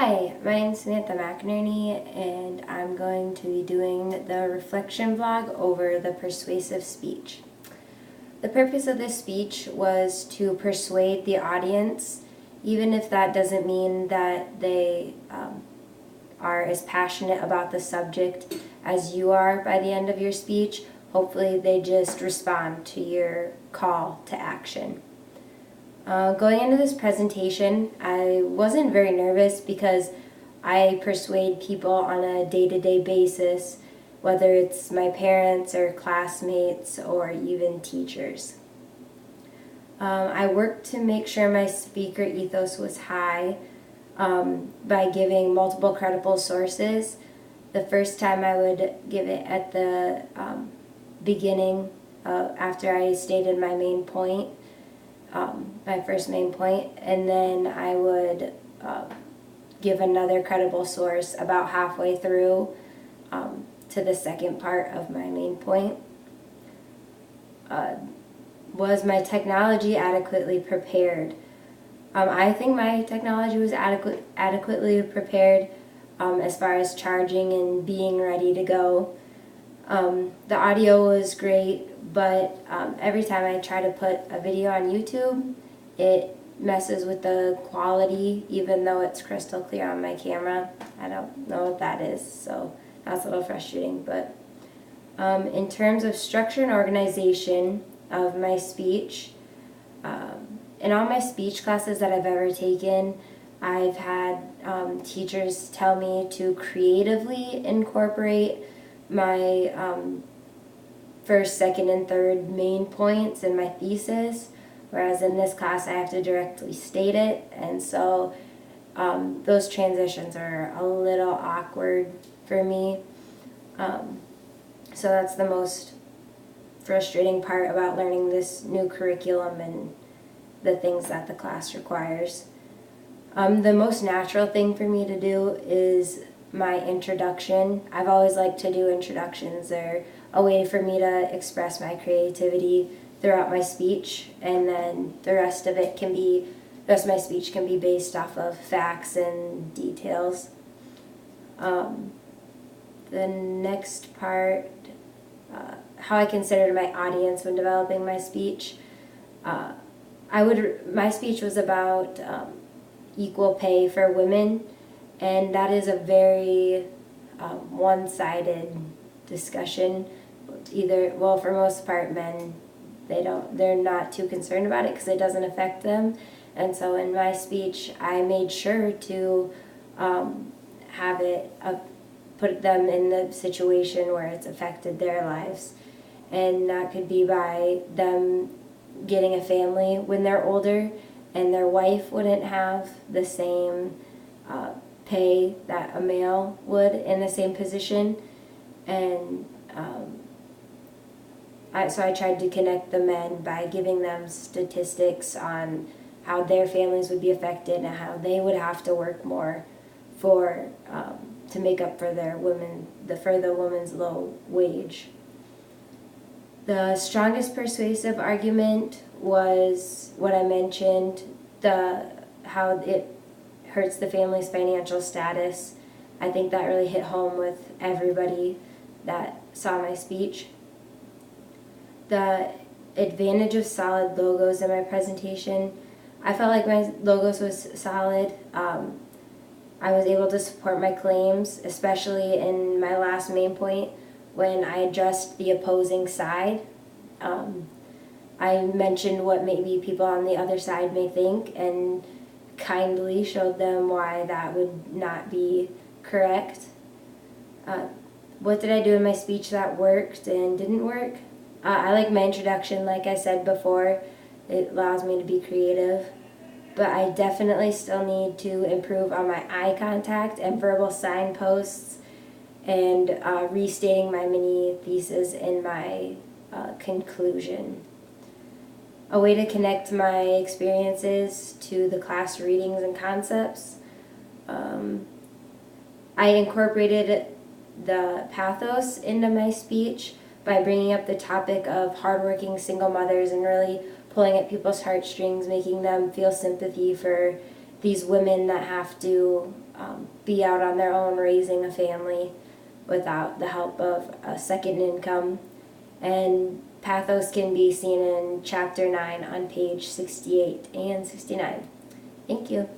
Hi, my name is Samantha McInerney, and I'm going to be doing the reflection vlog over the persuasive speech. The purpose of this speech was to persuade the audience, even if that doesn't mean that they are as passionate about the subject as you are by the end of your speech. Hopefully they just respond to your call to action. Going into this presentation, I wasn't very nervous because I persuade people on a day-to-day basis, whether it's my parents or classmates or even teachers. I worked to make sure my speaker ethos was high by giving multiple credible sources. The first time I would give it at the beginning after I stated my main point. My first main point, and then I would give another credible source about halfway through to the second part of my main point. Was my technology adequately prepared? I think my technology was adequately prepared as far as charging and being ready to go. The audio was great, but every time I try to put a video on YouTube, it messes with the quality, even though it's crystal clear on my camera. I don't know what that is, so that's a little frustrating. But in terms of structure and organization of my speech, in all my speech classes that I've ever taken, I've had teachers tell me to creatively incorporate my first, second, and third main points in my thesis, whereas in this class I have to directly state it, and so those transitions are a little awkward for me. So that's the most frustrating part about learning this new curriculum and the things that the class requires. The most natural thing for me to do is my introduction. I've always liked to do introductions. They're a way for me to express my creativity throughout my speech, and then the rest of my speech can be based off of facts and details. The next part, how I considered my audience when developing my speech. My speech was about equal pay for women, and that is a very one-sided discussion. For most part, men, they're not too concerned about it because it doesn't affect them. And so in my speech, I made sure to have it put them in the situation where it's affected their lives. And that could be by them getting a family when they're older, and their wife wouldn't have the same pay that a male would in the same position. And so I tried to connect the men by giving them statistics on how their families would be affected and how they would have to work more to make up for the woman's low wage. The strongest persuasive argument was what I mentioned, how it hurts the family's financial status. I think that really hit home with everybody that saw my speech. The advantage of solid logos in my presentation, I felt like my logos was solid. I was able to support my claims, especially in my last main point when I addressed the opposing side. I mentioned what maybe people on the other side may think and kindly showed them why that would not be correct. What did I do in my speech that worked and didn't work? I like my introduction, like I said before. It allows me to be creative. But I definitely still need to improve on my eye contact and verbal signposts and restating my mini thesis in my conclusion. A way to connect my experiences to the class readings and concepts. I incorporated the pathos into my speech by bringing up the topic of hardworking single mothers and really pulling at people's heartstrings, making them feel sympathy for these women that have to be out on their own raising a family without the help of a second income. And pathos can be seen in Chapter 9 on page 68 and 69. Thank you.